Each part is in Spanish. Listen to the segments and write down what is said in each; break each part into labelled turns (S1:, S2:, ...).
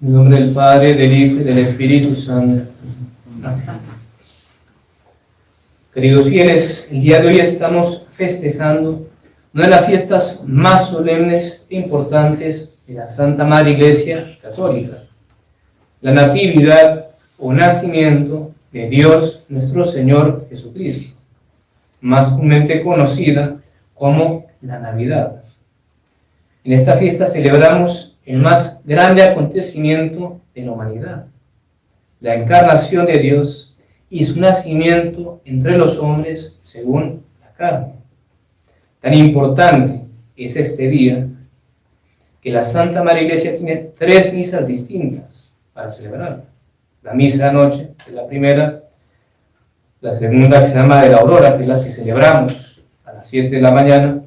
S1: En el nombre del Padre, del Hijo y del Espíritu Santo. Amén. Queridos fieles, el día de hoy estamos festejando una de las fiestas más solemnes e importantes de la Santa Madre Iglesia Católica, la Natividad o nacimiento de Dios nuestro Señor Jesucristo, más comúnmente conocida como la Navidad. En esta fiesta celebramos el más grande acontecimiento de la humanidad, la encarnación de Dios y su nacimiento entre los hombres según la carne. Tan importante es este día que la Santa Madre Iglesia tiene 3 misas distintas para celebrar. La misa de anoche, que es la primera, la segunda que se llama de la aurora, que es la que celebramos a las 7 de la mañana,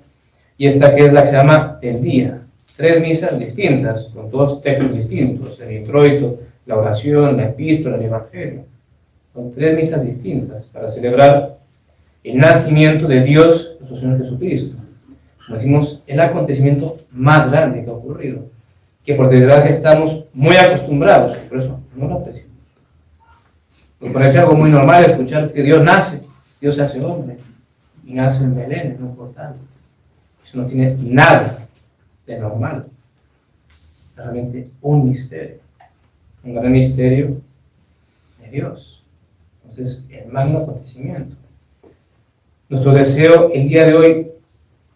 S1: y esta que es la que se llama del día. 3 misas distintas, con 2 textos distintos, el introito, la oración, la epístola, el evangelio. Son 3 misas distintas para celebrar el nacimiento de Dios, nuestro Señor Jesucristo. Como decimos, el acontecimiento más grande que ha ocurrido, que por desgracia estamos muy acostumbrados, por eso no lo apreciamos. Nos parece algo muy normal escuchar que Dios nace, Dios se hace hombre, y nace en Belén, en un portal. Eso no tiene nada de normal. Es realmente un misterio, un gran misterio de Dios. Entonces, el magno acontecimiento. Nuestro deseo el día de hoy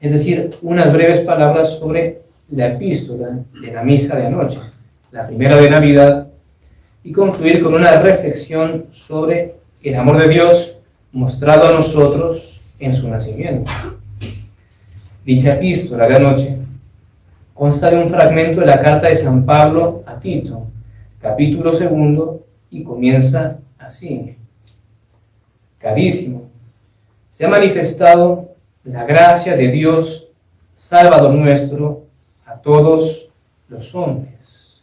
S1: es decir unas breves palabras sobre la epístola de la misa de anoche, la primera de Navidad, y concluir con una reflexión sobre el amor de Dios mostrado a nosotros en su nacimiento. Dicha epístola de anoche consta de un fragmento de la carta de San Pablo a Tito, capítulo 2, y comienza así: Carísimo, se ha manifestado la gracia de Dios, Salvador nuestro, a todos los hombres.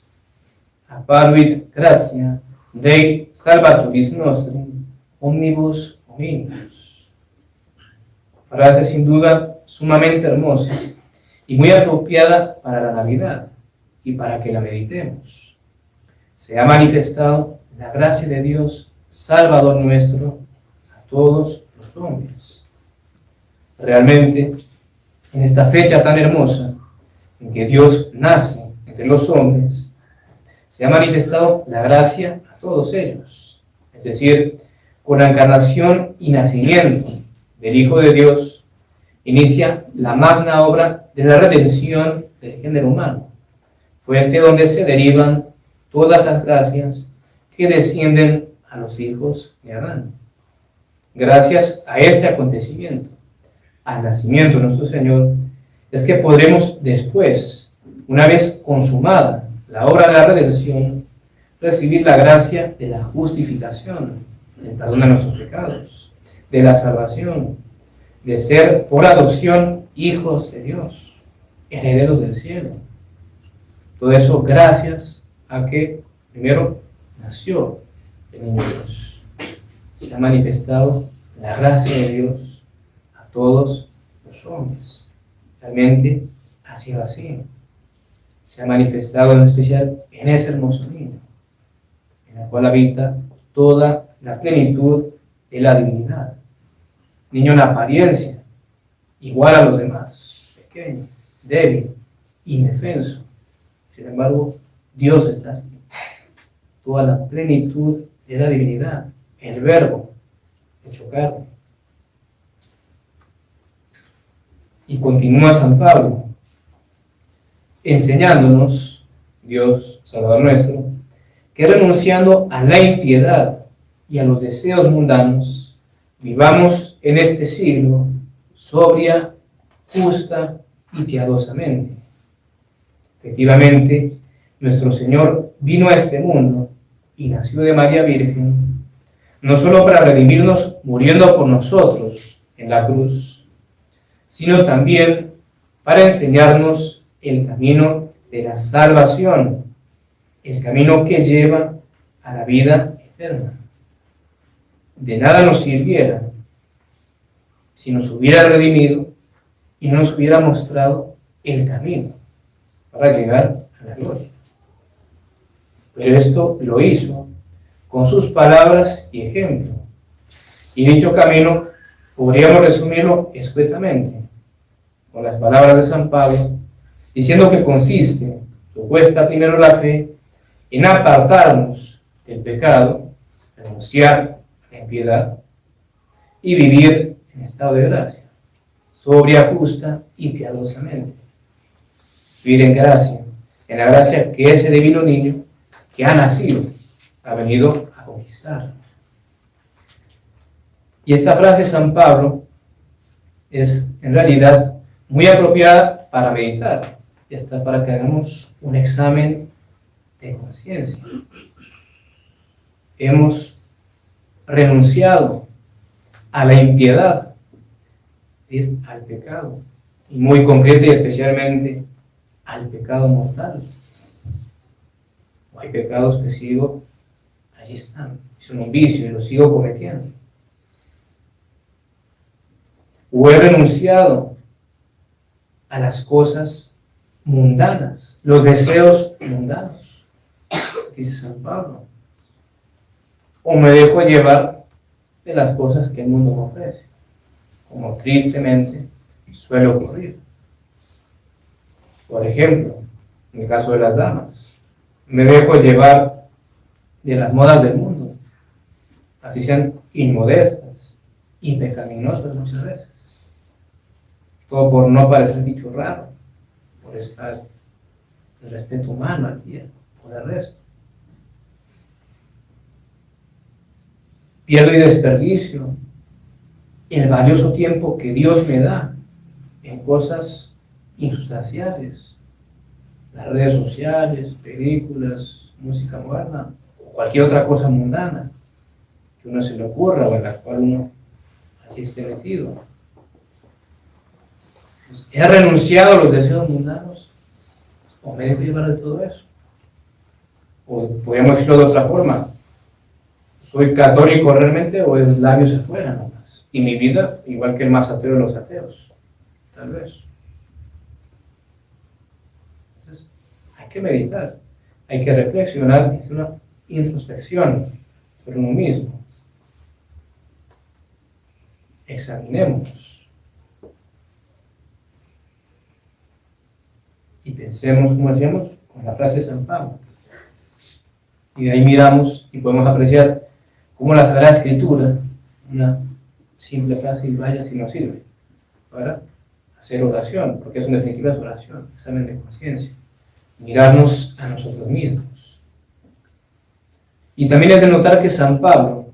S1: Apparuit gratia Dei Salvatoris nostri, omnibus hominibus. Frase sin duda sumamente hermosa y muy apropiada para la Navidad y para que la meditemos. Se ha manifestado la gracia de Dios, Salvador nuestro, a todos los hombres. Realmente, en esta fecha tan hermosa, en que Dios nace entre los hombres, se ha manifestado la gracia a todos ellos. Es decir, con la encarnación y nacimiento del Hijo de Dios, inicia la magna obra de la redención del género humano, fuente donde se derivan todas las gracias que descienden a los hijos de Adán. Gracias a este acontecimiento, al nacimiento de nuestro Señor, es que podremos después, una vez consumada la obra de la redención, recibir la gracia de la justificación, del perdón de nuestros pecados, de la salvación, de ser por adopción hijos de Dios, herederos del cielo. Todo eso gracias a que primero nació el niño Dios. Se ha manifestado la gracia de Dios a todos los hombres. Realmente ha sido así. Se ha manifestado en especial en ese hermoso niño, en el cual habita toda la plenitud de la divinidad. Niño en apariencia, igual a los demás, pequeño, débil, indefenso. Sin embargo, Dios está aquí. Toda la plenitud de la divinidad, el Verbo hecho carne. Y continúa San Pablo enseñándonos, Dios, Salvador nuestro, que renunciando a la impiedad y a los deseos mundanos, vivamos en este siglo sobria, justa y piadosamente. Efectivamente, nuestro Señor vino a este mundo y nació de María Virgen, no solo para redimirnos muriendo por nosotros en la cruz, sino también para enseñarnos el camino de la salvación, el camino que lleva a la vida eterna. De nada nos sirviera si nos hubiera redimido y no nos hubiera mostrado el camino para llegar a la gloria. pero esto lo hizo con sus palabras y ejemplo. Y dicho camino podríamos resumirlo escuetamente con las palabras de San Pablo, diciendo que consiste, supuesta primero la fe, en apartarnos del pecado, renunciar a la impiedad y vivir en estado de gracia, sobria, justa y piadosamente. Vivir en gracia, en la gracia que ese divino niño que ha nacido, ha venido a conquistar. Y esta frase de San Pablo es en realidad muy apropiada para meditar, y hasta para que hagamos un examen de conciencia. Hemos renunciado a la impiedad, al pecado, y muy concreto y especialmente al pecado mortal. Hay pecados que sigo, allí están, son un vicio y los sigo cometiendo. O he renunciado a las cosas mundanas, los deseos mundanos, dice San Pablo. O me dejo llevar de las cosas que el mundo me ofrece, como tristemente suele ocurrir. Por ejemplo, en el caso de las damas, me dejo llevar de las modas del mundo, así sean inmodestas y pecaminosas muchas veces. Todo por no parecer bicho raro, por estar el respeto humano al día, por el resto. Pierdo y desperdicio el valioso tiempo que Dios me da en cosas insustanciales, las redes sociales, películas, música moderna, o cualquier otra cosa mundana que uno se le ocurra o en la cual uno allí esté metido. ¿He renunciado a los deseos mundanos? ¿O me dejo llevar de todo eso? O podríamos decirlo de otra forma, ¿soy católico realmente o es labios afuera nomás? Y mi vida, igual que el más ateo de los ateos, tal vez. Entonces, hay que meditar, hay que reflexionar, hacer una introspección sobre uno mismo. Examinemos. Y pensemos, como decíamos, con la frase de San Pablo. Y de ahí miramos y podemos apreciar cómo la Sagrada Escritura, una simple frase y vaya si nos sirve para hacer oración, porque eso en definitiva es oración, examen de conciencia, mirarnos a nosotros mismos. Y también es de notar que San Pablo,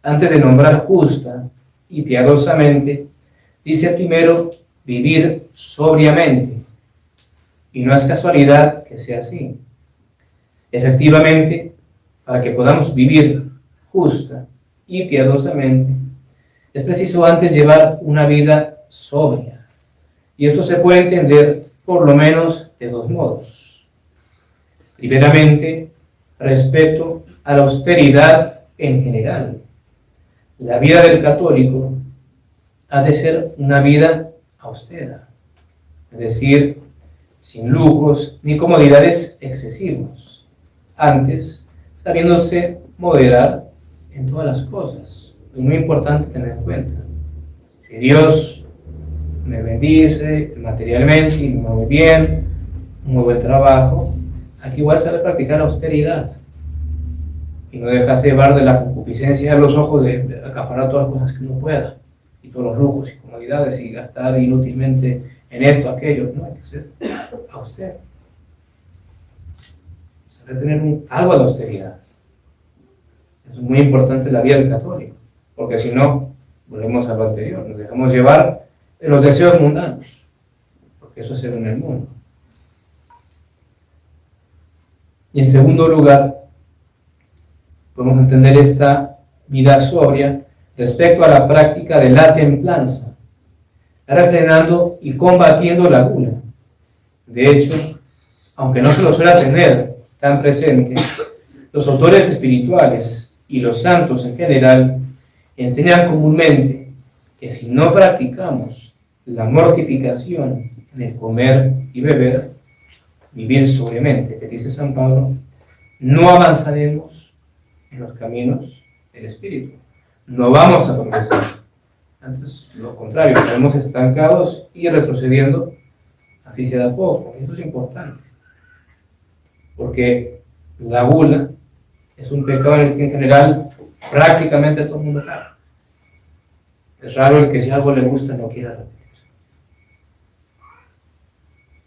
S1: antes de nombrar justa y piadosamente, dice primero vivir sobriamente. Y no es casualidad que sea así. Efectivamente, para que podamos vivir justa y piadosamente, es preciso antes llevar una vida sobria. Y esto se puede entender por lo menos de dos modos. Primeramente, respecto a la austeridad en general. La vida del católico ha de ser una vida austera, es decir, sin lujos ni comodidades excesivos, antes sabiéndose moderar en todas las cosas. Es muy importante tener en cuenta. Si Dios me bendice materialmente y me mueve bien, un muy buen trabajo, hay que igual saber practicar la austeridad y no dejarse llevar de la concupiscencia a los ojos de acaparar todas las cosas que uno pueda y todos los lujos y comodidades y gastar inútilmente en esto, aquello. No, hay que ser austero. Saber tener algo de austeridad. Es muy importante en la vida del católico, porque si no, volvemos a lo anterior, nos dejamos llevar de los deseos mundanos, porque eso es ser en el mundo. Y en segundo lugar, podemos entender esta vida sobria respecto a la práctica de la templanza, refrenando y combatiendo la gula. De hecho, aunque no se lo suele tener tan presente, los autores espirituales y los santos en general enseñan comúnmente que si no practicamos la mortificación en el comer y beber, vivir sobriamente, que dice San Pablo, no avanzaremos en los caminos del Espíritu. No vamos a progresar. Antes, lo contrario, estaremos estancados y retrocediendo, así se da poco. Esto es importante, porque la gula es un pecado en el que en general prácticamente todo el mundo cae. Es raro el que si algo le gusta no quiera repetir.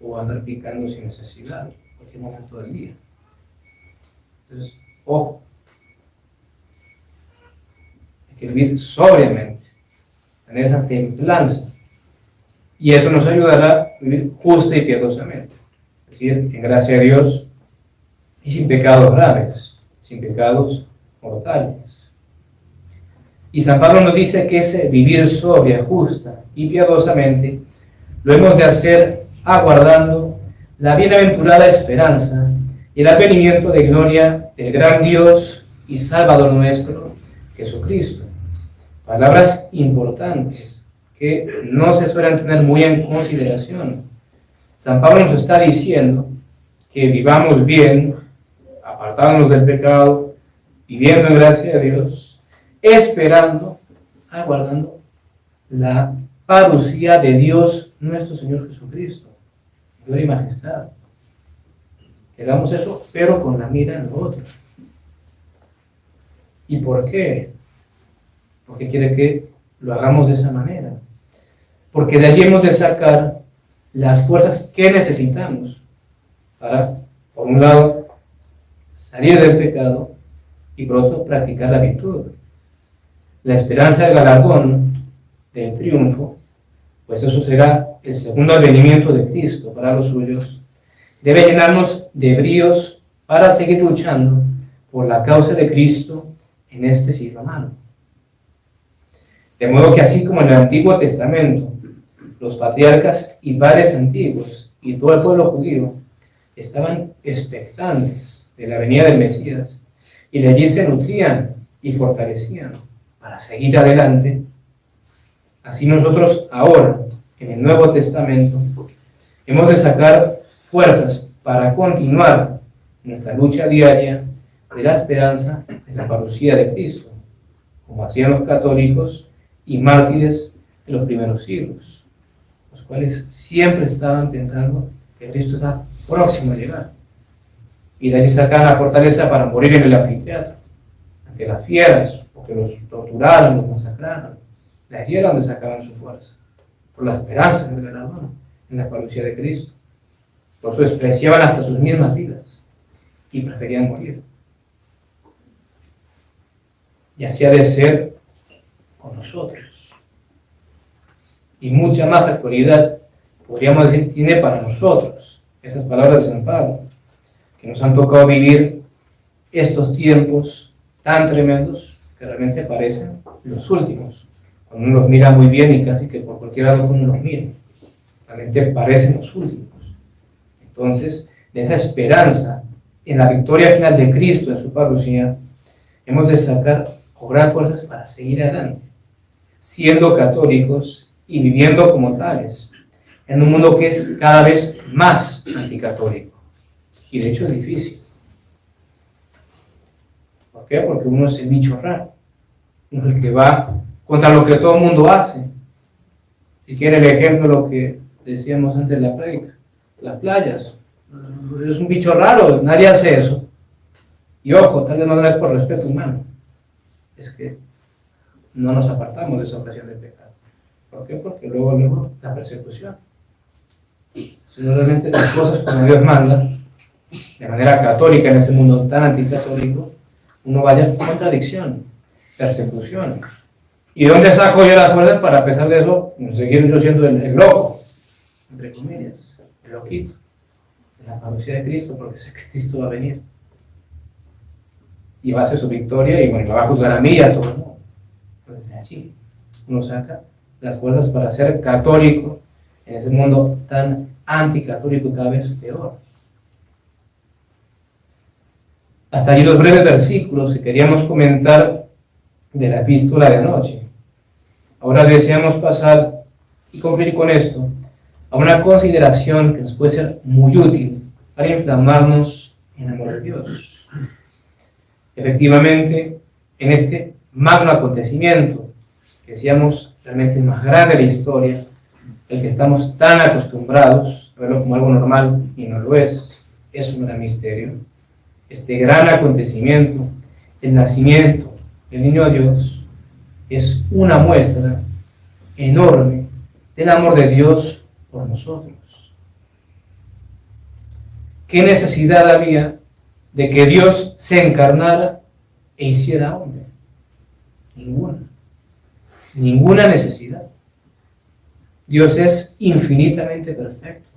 S1: O andar picando sin necesidad, en cualquier momento del día. Entonces, ojo. Hay que vivir sobriamente, tener esa templanza. Y eso nos ayudará a vivir justa y piadosamente. Es decir, en gracia de Dios y sin pecados graves, sin pecados mortales. Y San Pablo nos dice que ese vivir sobria, justa y piadosamente lo hemos de hacer aguardando la bienaventurada esperanza y el advenimiento de gloria del gran Dios y Salvador nuestro, Jesucristo. Palabras importantes que no se suelen tener muy en consideración. San Pablo nos está diciendo que vivamos bien, apartándonos del pecado, viviendo en gracia de Dios, esperando, aguardando la parucía de Dios nuestro Señor Jesucristo, gloria y majestad. Que hagamos eso, pero con la mira en lo otro. ¿Y por qué? Porque quiere que lo hagamos de esa manera. Porque de allí hemos de sacar las fuerzas que necesitamos para, por un lado, salir del pecado y por otro, practicar la virtud. La esperanza del galardón, del triunfo, pues eso será el segundo advenimiento de Cristo para los suyos. Debe llenarnos de bríos para seguir luchando por la causa de Cristo en este siglo humano. De modo que así como en el Antiguo Testamento, los patriarcas y padres antiguos y todo el pueblo judío estaban expectantes de la venida del Mesías y de allí se nutrían y fortalecían para seguir adelante, así nosotros ahora, en el Nuevo Testamento, hemos de sacar fuerzas para continuar nuestra lucha diaria de la esperanza de la parucía de Cristo, como hacían los católicos y mártires de los primeros siglos, los cuales siempre estaban pensando que Cristo está próximo a llegar. Y de allí sacaban la fortaleza para morir en el anfiteatro, ante las fieras, porque los torturaron, los masacraron. De allí era donde sacaban su fuerza, por la esperanza del galardón en la parucía de Cristo. Por eso despreciaban hasta sus mismas vidas y preferían morir. Y así ha de ser con nosotros. Y mucha más actualidad, podríamos decir, tiene para nosotros esas palabras de San Pablo, que nos han tocado vivir estos tiempos tan tremendos que realmente parecen los últimos. Cuando uno los mira muy bien y casi que por cualquier lado uno los mira, realmente parecen los últimos. Entonces, de esa esperanza en la victoria final de Cristo en su parucía, hemos de cobrar fuerzas para seguir adelante, siendo católicos y viviendo como tales, en un mundo que es cada vez más anticatólico. Y de hecho es difícil. ¿Por qué? Porque uno es el bicho raro, uno es el que va contra lo que todo el mundo hace. Si quiere el ejemplo, lo que decíamos antes de la prédica, las playas, es un bicho raro, nadie hace eso. Y ojo, tal vez no es por respeto humano, es que no nos apartamos de esa ocasión de pecado. ¿Por qué? Porque luego la persecución. Si no realmente las cosas como Dios manda, de manera católica en ese mundo tan anticatólico, uno vaya en contradicción, persecución. ¿Y dónde saco yo las fuerzas para, a pesar de eso, seguir yo siendo el loco, entre comillas, el loquito, de la parucía de Cristo, porque sé que Cristo va a venir y va a hacer su victoria y bueno, me va a juzgar a mí y a todo el mundo? Entonces de allí uno saca las fuerzas para ser católico en ese mundo tan anticatólico y cada vez peor. Hasta allí los breves versículos que queríamos comentar de la epístola de anoche. Ahora deseamos pasar y cumplir con esto a una consideración que nos puede ser muy útil para inflamarnos en amor de Dios. Efectivamente, en este magno acontecimiento, que decíamos realmente el más grande de la historia, el que estamos tan acostumbrados a verlo como algo normal y no lo es un gran misterio. Este gran acontecimiento, el nacimiento del niño Dios, es una muestra enorme del amor de Dios por nosotros. ¿Qué necesidad había de que Dios se encarnara e hiciera hombre? Ninguna necesidad. Dios es infinitamente perfecto,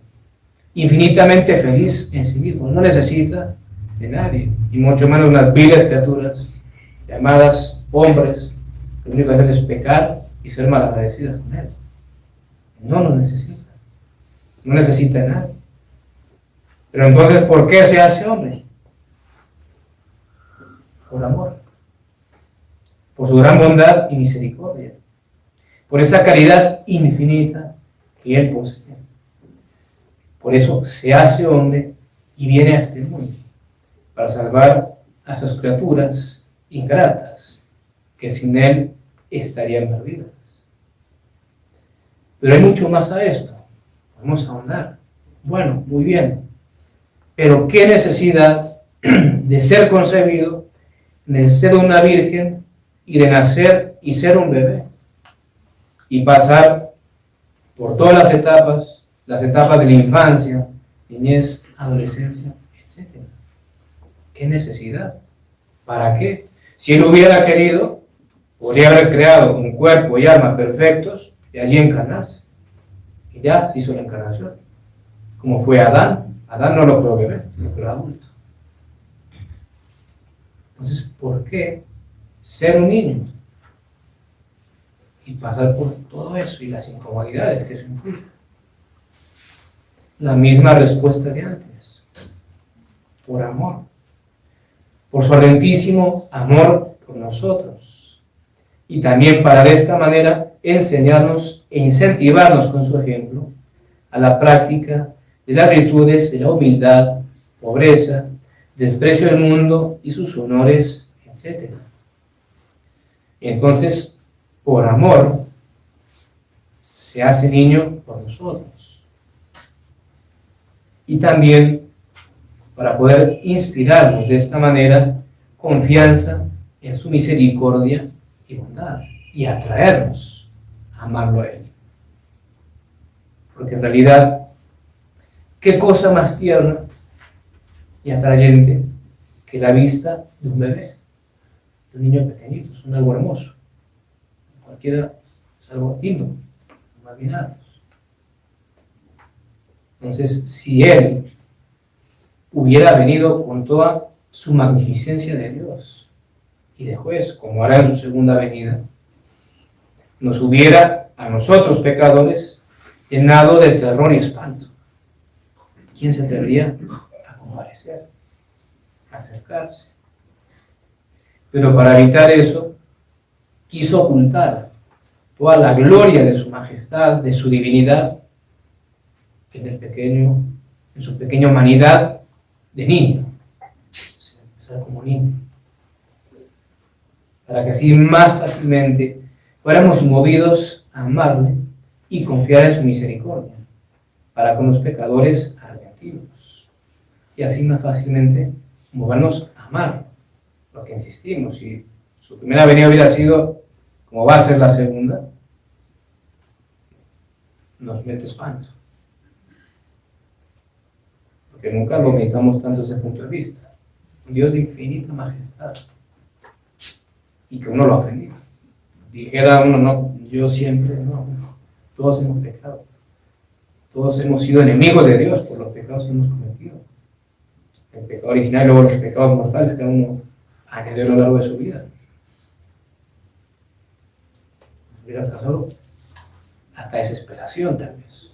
S1: infinitamente feliz en sí mismo, no necesita de nadie, y mucho menos unas viles criaturas llamadas hombres, que lo único que hacen es pecar y ser malagradecidas con Él. No lo necesita, no necesita de nadie. Pero entonces, ¿por qué se hace hombre? Por amor, por su gran bondad y misericordia, por esa caridad infinita que Él posee. Por eso se hace hombre y viene a este mundo, para salvar a sus criaturas ingratas, que sin Él estarían perdidas. Pero hay mucho más a esto, podemos ahondar. Bueno, muy bien, pero ¿qué necesidad de ser concebido en el seno de una virgen y de nacer y ser un bebé? Y pasar por todas las etapas de la infancia, niñez, adolescencia, etc. ¿Qué necesidad? ¿Para qué? Si Él hubiera querido, podría haber creado un cuerpo y alma perfectos y allí encarnarse. Y ya se hizo la encarnación. Como fue Adán. Adán no lo creó bebé, lo creó adulto. Entonces, ¿por qué ser un niño? Y pasar por todo eso y las incomodidades que eso implica. La misma respuesta de antes. Por amor. Por su ardentísimo amor por nosotros. Y también para de esta manera enseñarnos e incentivarnos con su ejemplo a la práctica de las virtudes de la humildad, pobreza, desprecio del mundo y sus honores, etc. Entonces, por amor, se hace niño por nosotros. Y también para poder inspirarnos de esta manera confianza en su misericordia y bondad, y atraernos a amarlo a Él. Porque en realidad, ¿qué cosa más tierna y atrayente que la vista de un bebé, de un niño pequeñito? Es algo hermoso. Cualquiera es algo lindo, imaginarnos. Entonces, si Él hubiera venido con toda su magnificencia de Dios y de juez, como hará en su segunda venida, nos hubiera a nosotros pecadores llenado de terror y espanto. ¿Quién se atrevería a comparecer, a acercarse? Pero para evitar eso, quiso ocultar toda la gloria de su majestad, de su divinidad, en su pequeña humanidad de niño. Empezar como niño. Para que así más fácilmente fuéramos movidos a amarle y confiar en su misericordia para con los pecadores arrepentidos. Y así más fácilmente movernos a amar. Porque insistimos, si su primera venida hubiera sido como va a ser la segunda, nos mete espanto. Porque nunca lo meditamos tanto desde ese punto de vista. Un Dios de infinita majestad. Y que uno lo ha ofendido. Dijera uno, no, yo siempre, no. Todos hemos pecado. Todos hemos sido enemigos de Dios por los pecados que hemos cometido. El pecado original y luego los pecados mortales, cada uno añadió a lo largo de su vida. Nos hubiera pasado hasta desesperación, tal vez.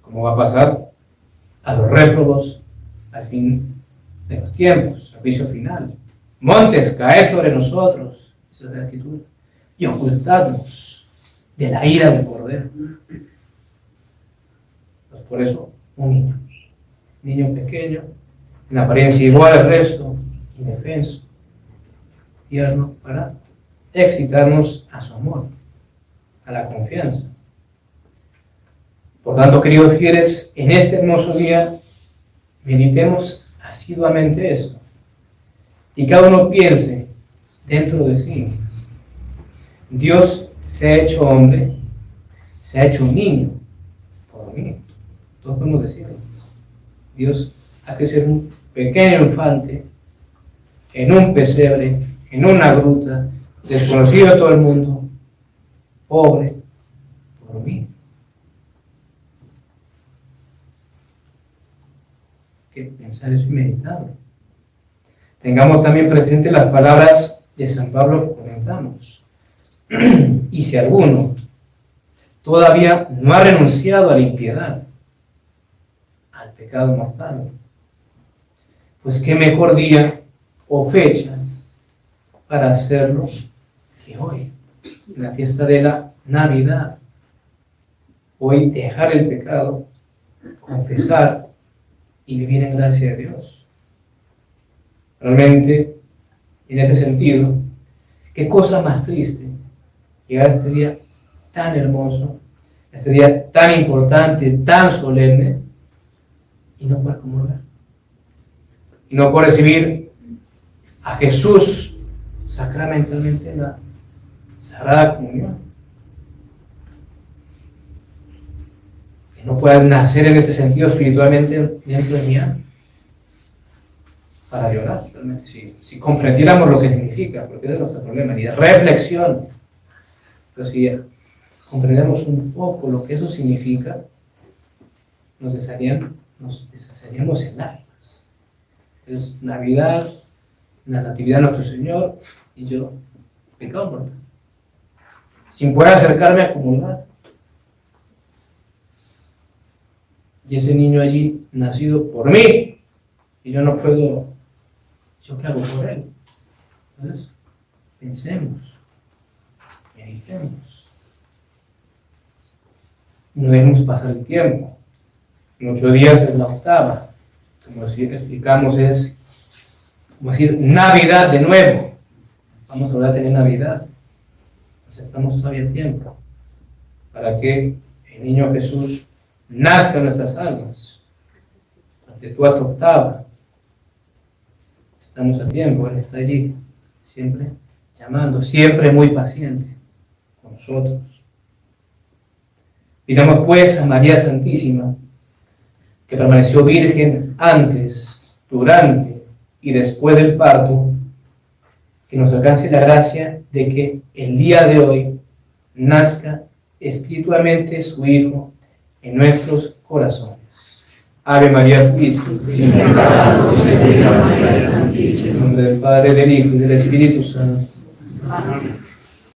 S1: Como va a pasar a los réprobos al fin de los tiempos, al juicio final. Montes, caed sobre nosotros, dice la Escritura, y ocultadnos de la ira del Cordero. Pues por eso, un niño pequeño, en apariencia igual al resto, indefenso, tierno, para excitarnos a su amor, a la confianza. Por tanto, queridos fieles, en este hermoso día meditemos asiduamente esto y cada uno piense dentro de sí: Dios se ha hecho hombre, se ha hecho niño por mí. Todos podemos decirlo. Dios ha que ser un pequeño infante en un pesebre, en una gruta, desconocido a todo el mundo, pobre por mí. Que pensar eso y meditarlo. Tengamos también presente las palabras de San Pablo que comentamos. Y si alguno todavía no ha renunciado a la impiedad, al pecado mortal, pues qué mejor día o fecha para hacerlo que hoy, en la fiesta de la Navidad. Hoy dejar el pecado, confesar y vivir en gracia de Dios. Realmente, en ese sentido, qué cosa más triste llegar a este día tan hermoso, este día tan importante, tan solemne, y no poder comulgar, y no poder recibir a Jesús sacramentalmente en la Sagrada Comunión. Que no pueda nacer en ese sentido espiritualmente dentro de mi alma para llorar, realmente, si comprendiéramos lo que significa, porque ese es nuestro problema, ni de reflexión. Pero si comprendemos un poco lo que eso significa, nos deshaceríamos en lágrimas. Es Navidad, la Natividad de nuestro Señor, y yo, pecado mortal, sin poder acercarme a comulgar. Y ese niño allí, nacido por mí, y yo no puedo, ¿yo qué hago por él? Entonces, pensemos, meditemos. No dejemos pasar el tiempo. En 8 días es la octava. Como explicamos, es como decir Navidad de nuevo. Vamos a volver a tener Navidad. Entonces estamos todavía a tiempo para que el niño Jesús nazca en nuestras almas. Ante tu octava. Estamos a tiempo, Él está allí, siempre llamando, siempre muy paciente con nosotros. Pidamos pues a María Santísima, que permaneció virgen antes, durante y después del parto, que nos alcance la gracia de que el día de hoy nazca espiritualmente su Hijo en nuestros corazones. Ave María Purísima. En nombre del Padre, del Hijo y del Espíritu Santo. Amén.